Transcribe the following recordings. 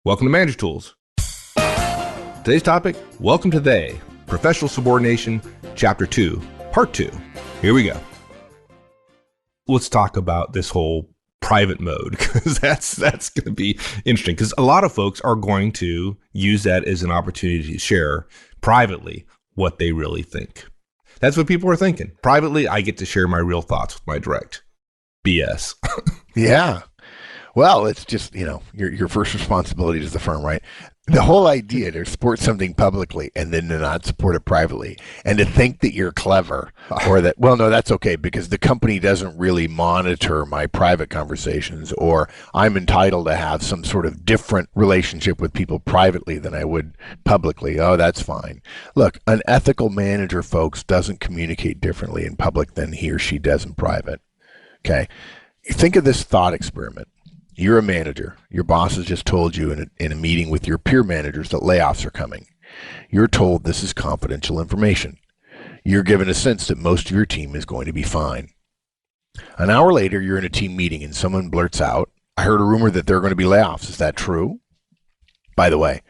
Welcome to Manager Tools. Today's topic, welcome to Professional Subordination, Chapter 2, Part 2. Here we go. Let's talk about this whole private mode, because that's going to be interesting, because a lot of folks are going to use that as an opportunity to share privately what they really think. That's what people are thinking. Privately, I get to share my real thoughts with my direct BS. Yeah. Well, it's just, your first responsibility is the firm, right? The whole idea to support something publicly and then to not support it privately and to think that you're clever or that, well, no, that's okay because the company doesn't really monitor my private conversations, or I'm entitled to have some sort of different relationship with people privately than I would publicly. Oh, that's fine. Look, an ethical manager, folks, doesn't communicate differently in public than he or she does in private. Okay. Think of this thought experiment. You're a manager. Your boss has just told you in a meeting with your peer managers that layoffs are coming. You're told this is confidential information. You're given a sense that most of your team is going to be fine. An hour later, you're in a team meeting and someone blurts out, I heard a rumor that there are going to be layoffs. Is that true? By the way,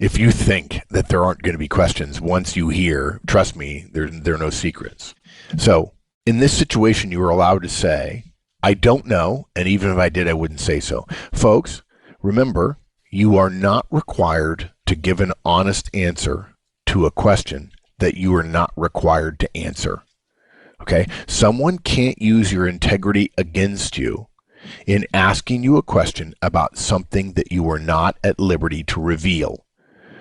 if you think that there aren't going to be questions once you hear, trust me, there are no secrets. So in this situation, you are allowed to say, I don't know, and even if I did, I wouldn't say so. Folks, remember, you are not required to give an honest answer to a question that you are not required to answer. Okay? Someone can't use your integrity against you in asking you a question about something that you are not at liberty to reveal.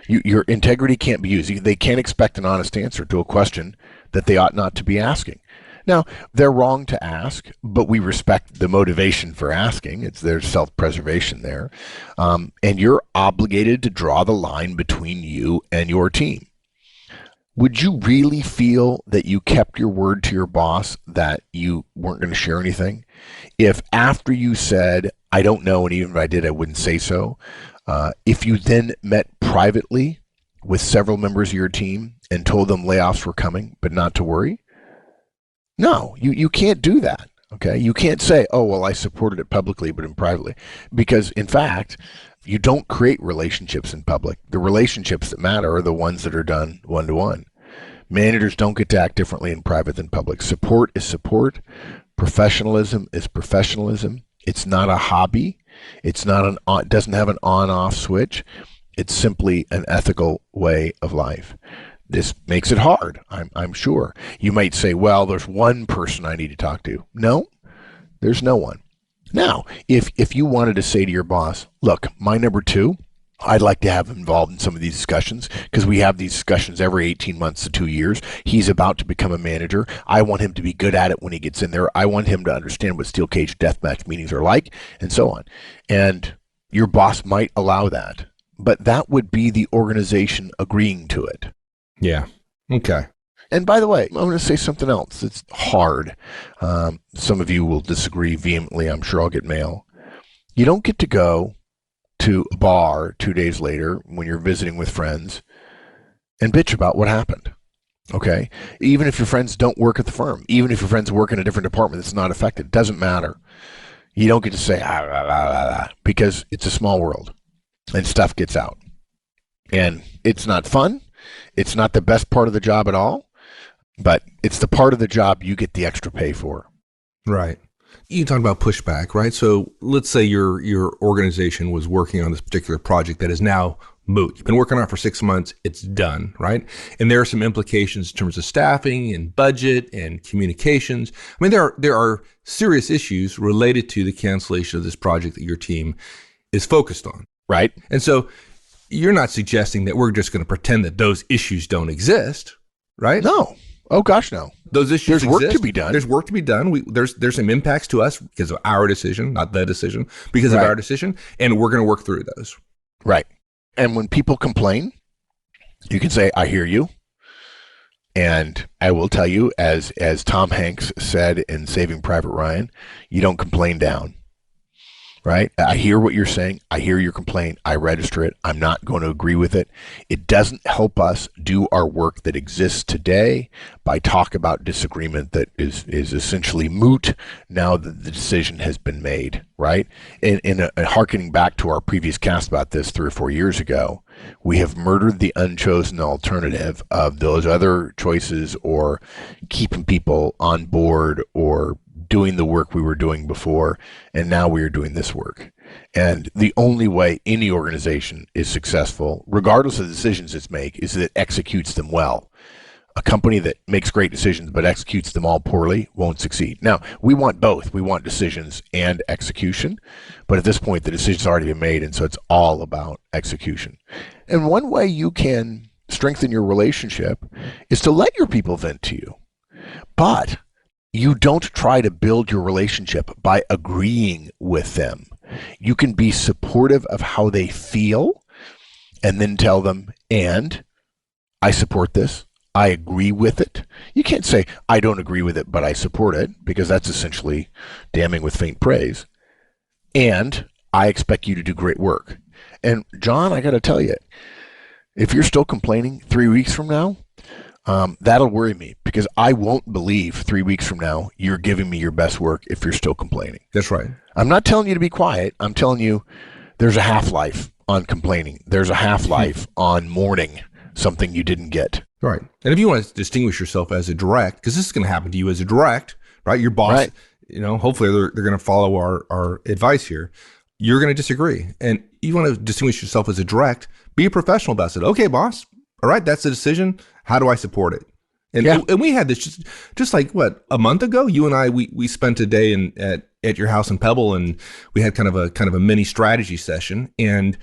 Your integrity can't be used. They can't expect an honest answer to a question that they ought not to be asking. Now, they're wrong to ask, but we respect the motivation for asking. It's their self-preservation there. And you're obligated to draw the line between you and your team. Would you really feel that you kept your word to your boss that you weren't going to share anything? If after you said, I don't know, and even if I did, I wouldn't say so, if you then met privately with several members of your team and told them layoffs were coming, but not to worry? No, you can't do that, okay? You can't say, oh, well, I supported it publicly, but in privately. Because, in fact, you don't create relationships in public. The relationships that matter are the ones that are done one-to-one. Managers don't get to act differently in private than public. Support is support. Professionalism is professionalism. It's not a hobby. It doesn't have an on-off switch. It's simply an ethical way of life. This makes it hard, I'm sure. You might say, well, there's one person I need to talk to. No, there's no one. Now, if you wanted to say to your boss, look, my number two, I'd like to have him involved in some of these discussions because we have these discussions every 18 months to 2 years. He's about to become a manager. I want him to be good at it when he gets in there. I want him to understand what steel cage deathmatch meetings are like and so on. And your boss might allow that, but that would be the organization agreeing to it. Yeah. Okay. And by the way, I'm going to say something else. It's hard. Some of you will disagree vehemently. I'm sure I'll get mail. You don't get to go to a bar 2 days later when you're visiting with friends and bitch about what happened. Okay? Even if your friends don't work at the firm, even if your friends work in a different department that's not affected, it doesn't matter. You don't get to say, because it's a small world and stuff gets out. And it's not fun. It's not the best part of the job at all, but it's the part of the job you get the extra pay for. Right. You talk about pushback, right? So let's say your organization was working on this particular project that is now moot. You've been working on it for 6 months. It's done, right? And there are some implications in terms of staffing and budget and communications. I mean, there are serious issues related to the cancellation of this project that your team is focused on. Right. And so you're not suggesting that we're just going to pretend that those issues don't exist, right? No. Oh, gosh, no. Those issues There's work exist. to be done. There's work to be done. There's some impacts to us because of our decision, not the decision, because of our decision, and we're going to work through those. Right. And when people complain, you can say, I hear you. And I will tell you, as Tom Hanks said in Saving Private Ryan, you don't complain down. right? I hear what you're saying. I hear your complaint. I register it. I'm not going to agree with it. It doesn't help us do our work that exists today by talk about disagreement that is essentially moot now that the decision has been made, right? And hearkening back to our previous cast about this 3 or 4 years ago, we have murdered the unchosen alternative of those other choices or keeping people on board or doing the work we were doing before, and now we are doing this work. And the only way any organization is successful, regardless of the decisions it's make, is that it executes them well. A company that makes great decisions but executes them all poorly won't succeed. Now, we want both. We want decisions and execution, but at this point, the decision's already been made, and so it's all about execution. And one way you can strengthen your relationship is to let your people vent to you. But you don't try to build your relationship by agreeing with them. You can be supportive of how they feel and then tell them, and I support this. I agree with it. You can't say, I don't agree with it, but I support it, because that's essentially damning with faint praise. And I expect you to do great work. And John, I got to tell you, if you're still complaining 3 weeks from now, that'll worry me, because I won't believe 3 weeks from now you're giving me your best work if you're still complaining. That's right. I'm not telling you to be quiet. I'm telling you there's a half-life on complaining. There's a half-life on mourning something you didn't get. Right. And if you want to distinguish yourself as a direct, because this is going to happen to you as a direct, right? Your boss, Right. Hopefully they're going to follow our advice here. You're going to disagree. And you want to distinguish yourself as a direct, be a professional about it. Okay, boss. All right, that's the decision. How do I support it? And we had this just like a month ago. You and I we spent a day at your house in Pebble, and we had kind of a mini strategy session, and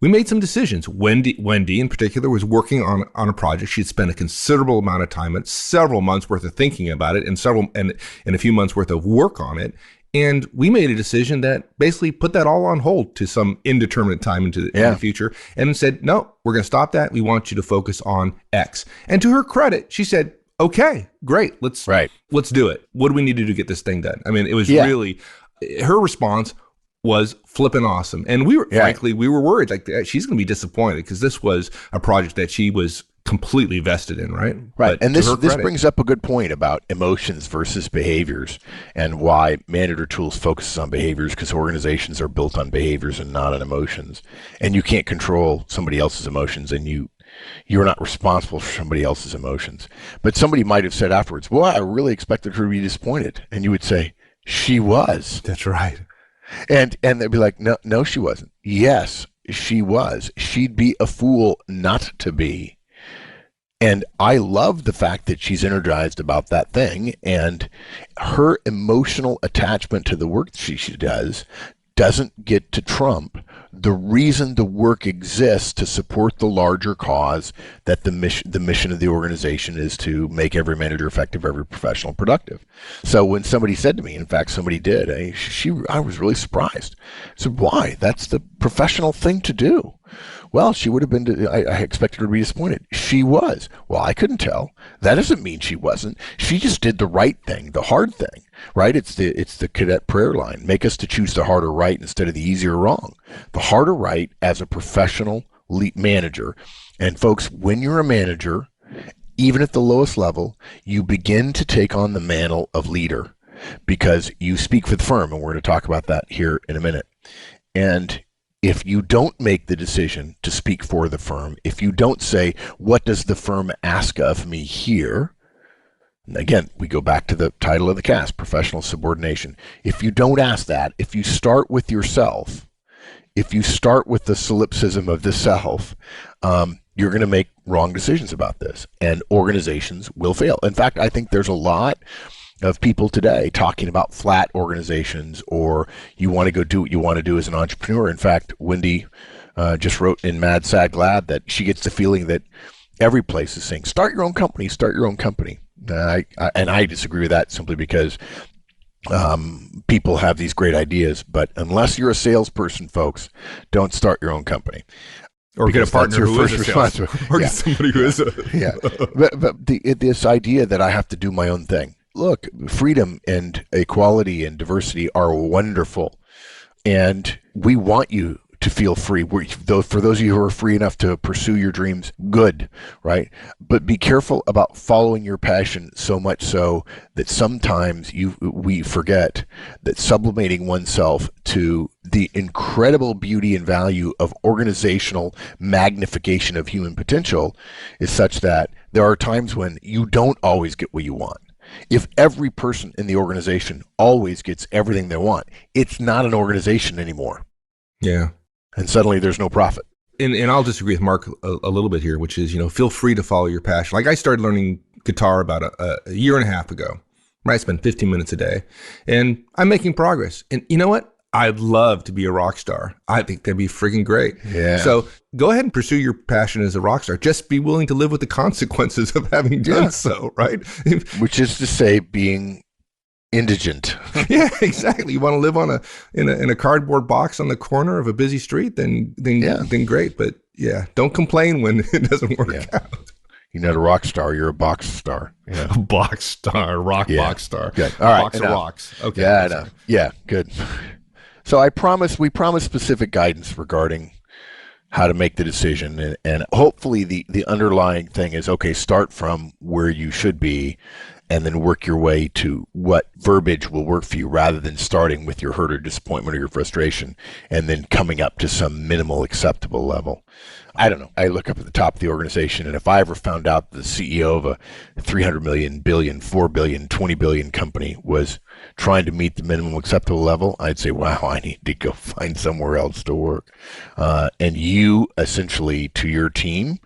we made some decisions. Wendy in particular was working on a project. She had spent a considerable amount of time, several months worth of thinking about it, and a few months worth of work on it. And we made a decision that basically put that all on hold to some indeterminate time in the future, and said, no, we're going to stop that. We want you to focus on X. And to her credit, she said, okay, great. Let's do it. What do we need to do to get this thing done? I mean, it was really, her response was flipping awesome. And frankly, we were worried, like, she's going to be disappointed, because this was a project that she was completely vested in, right? Right. But and this brings up a good point about emotions versus behaviors, and why Manager Tools focuses on behaviors, because organizations are built on behaviors and not on emotions. And you can't control somebody else's emotions, and you're not responsible for somebody else's emotions. But somebody might have said afterwards, well, I really expected her to be disappointed. And you would say, she was. That's right. And they'd be like, no, she wasn't. Yes, she was. She'd be a fool not to be. And I love the fact that she's energized about that thing, and her emotional attachment to the work she does doesn't get to trump the reason the work exists, to support the larger cause that the mission of the organization is to make every manager effective, every professional productive. So when somebody said to me, in fact, somebody did, I was really surprised. I said, why? That's the professional thing to do. Well, she would have been, I expected her to be disappointed. She was. Well, I couldn't tell. That doesn't mean she wasn't. She just did the right thing, the hard thing, right? It's the cadet prayer line. Make us to choose the harder right instead of the easier wrong. The harder right as a professional manager. And folks, when you're a manager, even at the lowest level, you begin to take on the mantle of leader, because you speak for the firm. And we're going to talk about that here in a minute. And if you don't make the decision to speak for the firm, if you don't say, what does the firm ask of me here? And again, we go back to the title of the cast, professional subordination. If you don't ask that, if you start with yourself, if you start with the solipsism of the self, you're going to make wrong decisions about this, and organizations will fail. In fact, I think there's a lot of people today talking about flat organizations, or you want to go do what you want to do as an entrepreneur. In fact, Wendy just wrote in Mad, Sad, Glad that she gets the feeling that every place is saying, start your own company, start your own company. And I disagree with that, simply because people have these great ideas, but unless you're a salesperson, folks, don't start your own company. Or get a partner who is a salesperson. Or get somebody who is a... But this idea that I have to do my own thing. Look, freedom and equality and diversity are wonderful. And we want you to feel free. For those of you who are free enough to pursue your dreams, good, right? But be careful about following your passion so much so that sometimes we forget that sublimating oneself to the incredible beauty and value of organizational magnification of human potential is such that there are times when you don't always get what you want. If every person in the organization always gets everything they want, it's not an organization anymore. Yeah. And suddenly there's no profit. And I'll disagree with Mark a little bit here, which is, feel free to follow your passion. Like I started learning guitar about a year and a half ago. Right? I spend 15 minutes a day and I'm making progress. And you know what? I'd love to be a rock star. I think that'd be freaking great. Yeah. So go ahead and pursue your passion as a rock star. Just be willing to live with the consequences of having done so, right? Which is to say being indigent. Yeah, exactly. You want to live in a cardboard box on the corner of a busy street, then great. But yeah, don't complain when it doesn't work out. You're not a rock star. You're a box star. Yeah. A box star, box star. Good. All right. Box of rocks. Okay. Yeah, I know. Yeah, good. So we promised specific guidance regarding how to make the decision. And hopefully the underlying thing is, okay, start from where you should be and then work your way to what verbiage will work for you rather than starting with your hurt or disappointment or your frustration and then coming up to some minimal acceptable level. I don't know. I look up at the top of the organization, and if I ever found out the CEO of a 300 million, billion, 4 billion, 20 billion company was trying to meet the minimum acceptable level, I'd say, wow, I need to go find somewhere else to work. And you essentially, to your team,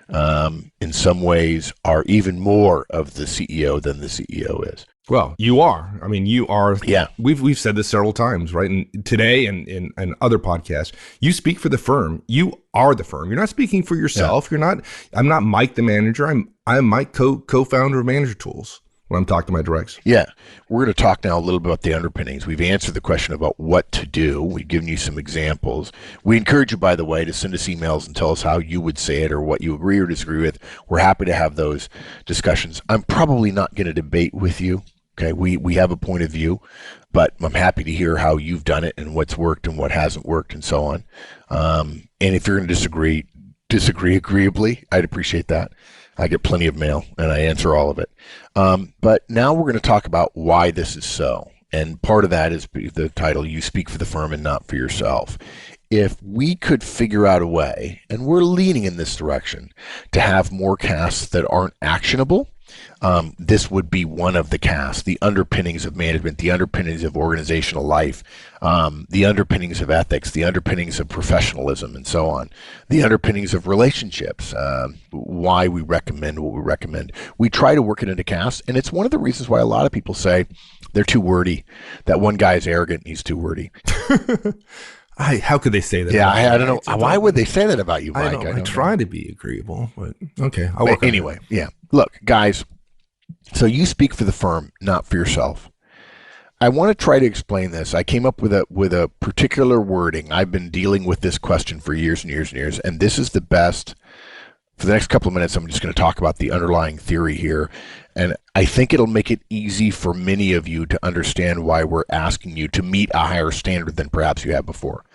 in some ways are even more of the CEO than the CEO is. Well, you are. I mean, you are. Yeah. We've said this several times, right? And today and in other podcasts, you speak for the firm. You are the firm. You're not speaking for yourself. Yeah. I'm not Mike, the manager. I'm Mike, co-founder of Manager Tools when I'm talking to my directs. Yeah. We're going to talk now a little bit about the underpinnings. We've answered the question about what to do. We've given you some examples. We encourage you, by the way, to send us emails and tell us how you would say it or what you agree or disagree with. We're happy to have those discussions. I'm probably not going to debate with you. Okay, we have a point of view, but I'm happy to hear how you've done it and what's worked and what hasn't worked and so on. And if you're going to disagree agreeably, I'd appreciate that. I get plenty of mail and I answer all of it. But now we're going to talk about why this is so. And part of that is the title, You Speak for the Firm and Not for Yourself. If we could figure out a way, and we're leaning in this direction, to have more casts that aren't actionable, this would be one of the casts, the underpinnings of management, the underpinnings of organizational life, the underpinnings of ethics, the underpinnings of professionalism, and so on, the underpinnings of relationships, why we recommend what we recommend. We try to work it into casts, and it's one of the reasons why a lot of people say they're too wordy. That one guy is arrogant, he's too wordy. How could they say that? Yeah, I don't know. Why would they say that about you, Mike? I try to be agreeable, but okay. Anyway, yeah. Look, guys, so you speak for the firm, not for yourself. I want to try to explain this. I came up with a particular wording. I've been dealing with this question for years and years and years, and this is the best. For the next couple of minutes, I'm just going to talk about the underlying theory here, and I think it'll make it easy for many of you to understand why we're asking you to meet a higher standard than perhaps you have before.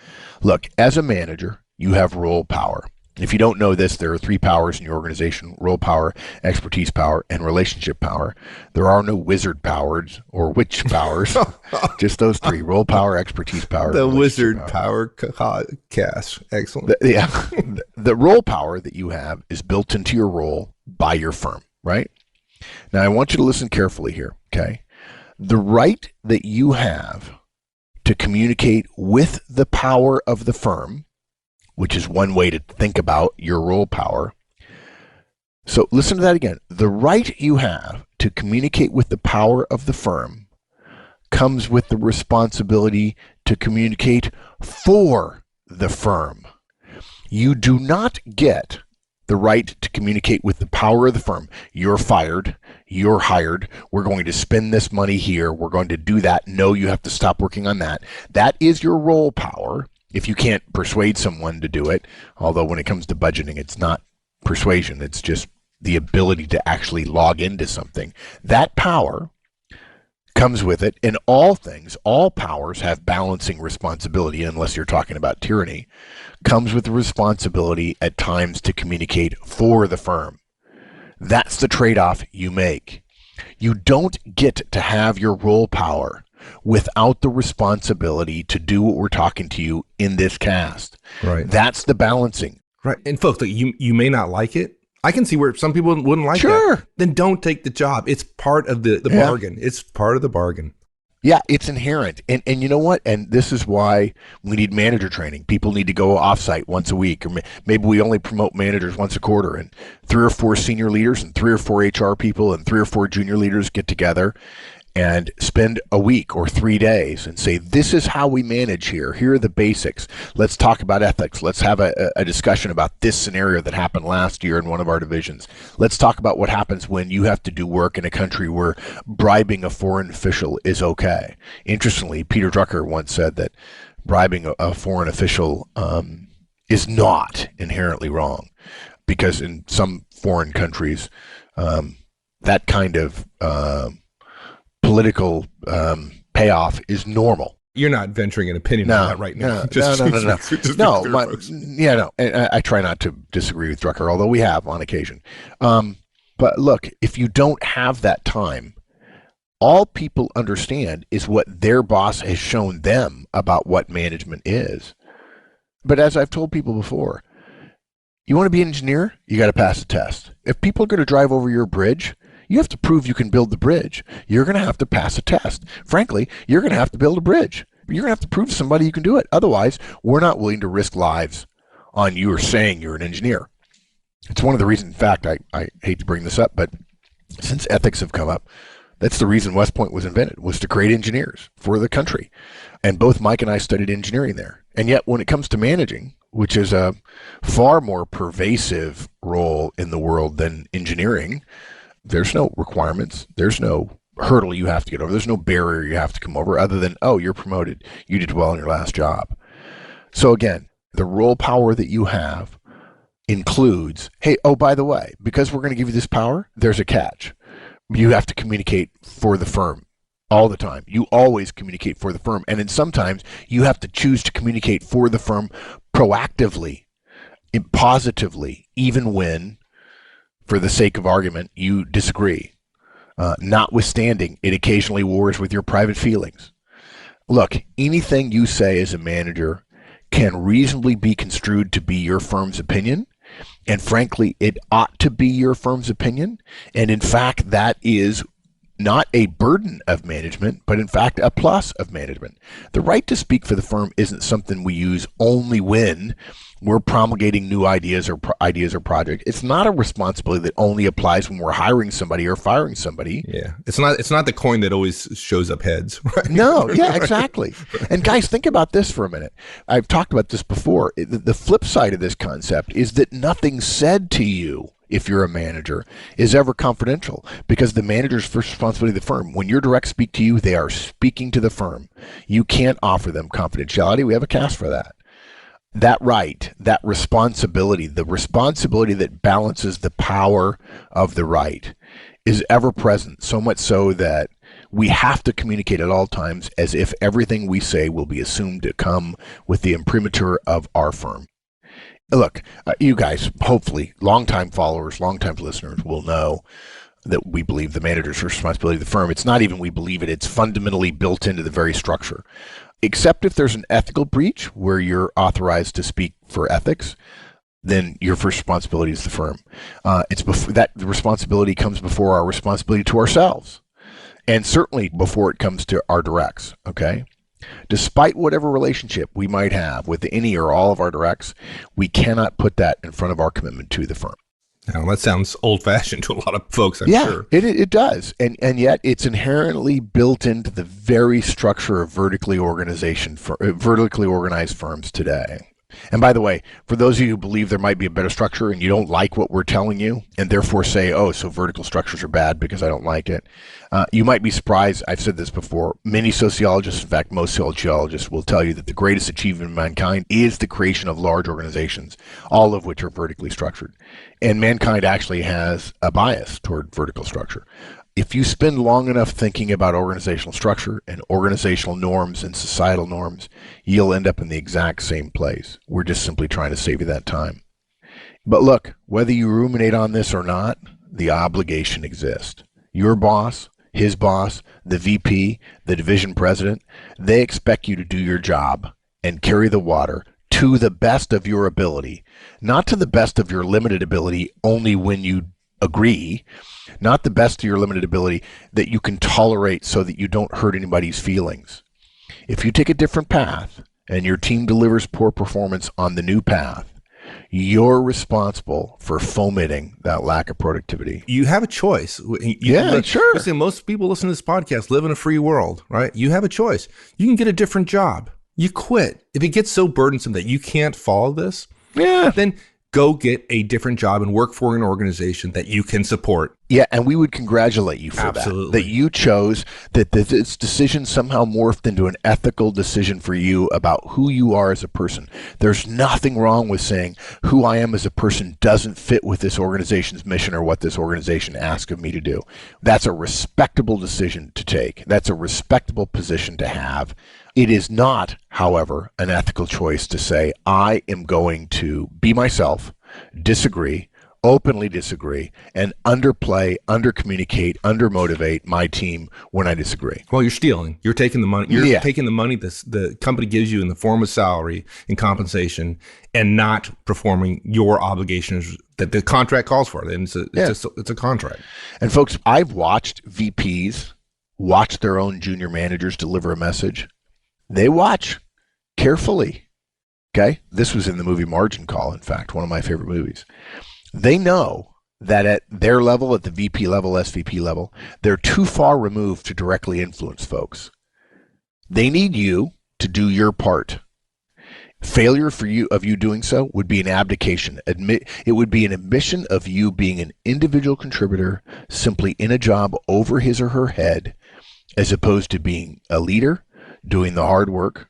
Look, as a manager, you have role power. If you don't know this, there are 3 powers in your organization: role power, expertise power, and relationship power. There are no wizard powers or witch powers, just those 3: role power, expertise power. The wizard power cast. Excellent. The role power that you have is built into your role by your firm, right? Now, I want you to listen carefully here, okay? The right that you have to communicate with the power of the firm, which is one way to think about your role power. So listen to that again. The right you have to communicate with the power of the firm comes with the responsibility to communicate for the firm. You do not get the right to communicate with the power of the firm. You're fired. You're hired. We're going to spend this money here. We're going to do that. No, you have to stop working on that. That is your role power. If you can't persuade someone to do it, although when it comes to budgeting, it's not persuasion, it's just the ability to actually log into something. That power comes with it. In all things, all powers have balancing responsibility, unless you're talking about tyranny, comes with the responsibility at times to communicate for the firm. That's the trade-off you make. You don't get to have your role power without the responsibility to do what we're talking to you in this cast. Right. That's the balancing. Right. And folks, like, you may not like it. I can see where some people wouldn't like that. Then don't take the job. It's part of the bargain. It's part of the bargain. Yeah, it's inherent. And you know what? And this is why we need manager training. People need to go offsite once a week, or maybe we only promote managers once a quarter, and 3 or 4 senior leaders and 3 or 4 HR people and 3 or 4 junior leaders get together and spend a week or 3 days and say, this is how we manage here. Here are the basics. Let's talk about ethics. Let's have a discussion about this scenario that happened last year in one of our divisions. Let's talk about what happens when you have to do work in a country where bribing a foreign official is okay. Interestingly, Peter Drucker once said that bribing a foreign official is not inherently wrong, because in some foreign countries, that kind of political payoff is normal. You're not venturing an opinion on that right now. No. And I try not to disagree with Drucker, although we have on occasion. But look, if you don't have that time, all people understand is what their boss has shown them about what management is. But as I've told people before, you want to be an engineer, you got to pass a test. If people are going to drive over your bridge, you have to prove you can build the bridge. You're going to have to pass a test. Frankly, you're going to have to build a bridge. You're going to have to prove to somebody you can do it. Otherwise, we're not willing to risk lives on you or saying you're an engineer. It's one of the reasons, in fact, I hate to bring this up, but since ethics have come up, that's the reason West Point was invented, was to create engineers for the country. And both Mike and I studied engineering there. And yet when it comes to managing, which is a far more pervasive role in the world than engineering, there's no requirements. There's no hurdle you have to get over. There's no barrier you have to come over other than, oh, you're promoted. You did well in your last job. So again, the role power that you have includes, hey, oh, by the way, because we're going to give you this power, there's a catch. You have to communicate for the firm all the time. You always communicate for the firm. And then sometimes you have to choose to communicate for the firm proactively, positively, even when, for the sake of argument, you disagree. Notwithstanding, it occasionally wars with your private feelings. Look, anything you say as a manager can reasonably be construed to be your firm's opinion. And frankly, it ought to be your firm's opinion. And in fact, that is not a burden of management, but in fact, a plus of management. The right to speak for the firm isn't something we use only when we're promulgating new ideas or projects. It's not a responsibility that only applies when we're hiring somebody or firing somebody. Yeah, it's not the coin that always shows up heads. Right? No, yeah, exactly. And guys, think about this for a minute. I've talked about this before. The flip side of this concept is that nothing said to you, if you're a manager, is ever confidential, because the manager's first responsibility of the firm. When your direct speak to you, they are speaking to the firm. You can't offer them confidentiality. We have a cast for that. That right, that responsibility, the responsibility that balances the power of the right is ever present, so much so that we have to communicate at all times as if everything we say will be assumed to come with the imprimatur of our firm. Look, you guys, hopefully, longtime followers, longtime listeners will know that we believe the manager's responsibility of the firm. It's not even we believe it. It's fundamentally built into the very structure. Except if there's an ethical breach where you're authorized to speak for ethics, then your first responsibility is the firm. It's before that the responsibility comes before our responsibility to ourselves, and certainly before it comes to our directs. Okay, despite whatever relationship we might have with any or all of our directs, we cannot put that in front of our commitment to the firm. Now, that sounds old-fashioned to a lot of folks, I'm sure. Yeah, it does. And yet it's inherently built into the very structure of vertically organized firms today. And by the way, for those of you who believe there might be a better structure and you don't like what we're telling you and therefore say, oh, so vertical structures are bad because I don't like it, you might be surprised. I've said this before. Many sociologists, in fact, most sociologists will tell you that the greatest achievement of mankind is the creation of large organizations, all of which are vertically structured. And mankind actually has a bias toward vertical structure. If you spend long enough thinking about organizational structure and organizational norms and societal norms, you'll end up in the exact same place. We're just simply trying to save you that time. But look, whether you ruminate on this or not, the obligation exists. Your boss, his boss, the VP, the division president, they expect you to do your job and carry the water to the best of your ability, not to the best of your limited ability only when you agree, not the best of your limited ability that you can tolerate so that you don't hurt anybody's feelings. If you take a different path and your team delivers poor performance on the new path, you're responsible for fomenting that lack of productivity. You have a choice. Sure. Listen, most people listening to this podcast live in a free world, right? You have a choice. You can get a different job. You quit. If it gets so burdensome that you can't follow this, then go get a different job and work for an organization that you can support. Yeah, and we would congratulate you for Absolutely. that you chose that this decision somehow morphed into an ethical decision for you about who you are as a person. There's nothing wrong with saying who I am as a person doesn't fit with this organization's mission or what this organization asks of me to do. That's a respectable decision to take. That's a respectable position to have. It is not, however, an ethical choice to say, I am going to be myself, disagree, openly disagree, and underplay, undercommunicate, undermotivate my team when I disagree. Well, you're stealing. You're taking the money. You're taking the money the company gives you in the form of salary and compensation and not performing your obligations that the contract calls for. And it's a contract. And folks, I've watched VPs watch their own junior managers deliver a message. They watch carefully. Okay? This was in the movie Margin Call, in fact, one of my favorite movies. They know that at their level, at the VP level, SVP level, they're too far removed to directly influence folks. They need you to do your part. Failure for you of you doing so would be an abdication. It would be an admission of you being an individual contributor simply in a job over his or her head, as opposed to being a leader doing the hard work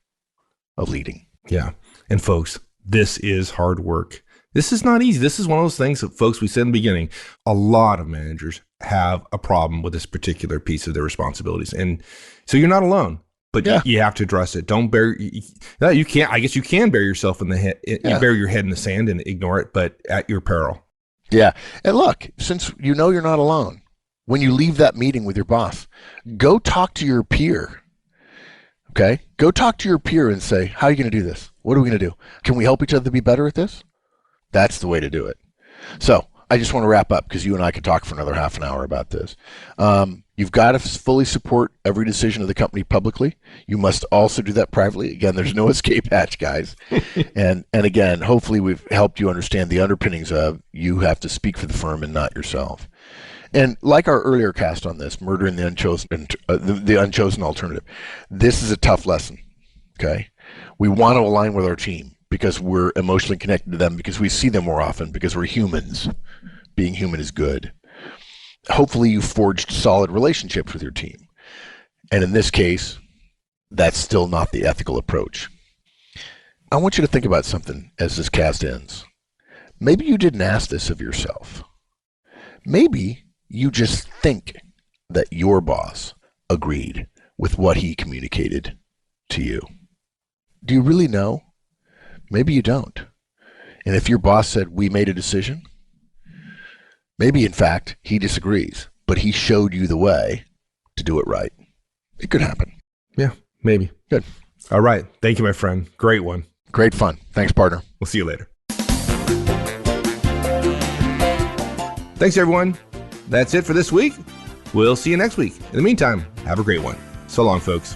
of leading. Yeah. And folks, this is hard work. This is not easy. This is one of those things that, folks, we said in the beginning, a lot of managers have a problem with this particular piece of their responsibilities. And so you're not alone, but you have to address it. Don't bury, you can't, I guess you can bury yourself in the head, bury your head in the sand and ignore it, but at your peril. Yeah. And look, since you know you're not alone, when you leave that meeting with your boss, go talk to your peer. Okay? Go talk to your peer and say, how are you going to do this? What are we going to do? Can we help each other be better at this? That's the way to do it. So I just want to wrap up because you and I could talk for another half an hour about this. You've got to fully support every decision of the company publicly. You must also do that privately. Again, there's no escape hatch, guys. And again, hopefully we've helped you understand the underpinnings of you have to speak for the firm and not yourself. And like our earlier cast on this, murdering the unchosen alternative, this is a tough lesson. Okay, we want to align with our team because we're emotionally connected to them, because we see them more often, because we're humans. Being human is good. Hopefully you forged solid relationships with your team. And in this case, that's still not the ethical approach. I want you to think about something as this cast ends. Maybe you didn't ask this of yourself. Maybe you just think that your boss agreed with what he communicated to you. Do you really know? Maybe you don't. And if your boss said, we made a decision, maybe in fact he disagrees, but he showed you the way to do it right. It could happen. Yeah, maybe. Good. All right. Thank you, my friend. Great one. Great fun. Thanks, partner. We'll see you later. Thanks, everyone. That's it for this week. We'll see you next week. In the meantime, have a great one. So long, folks.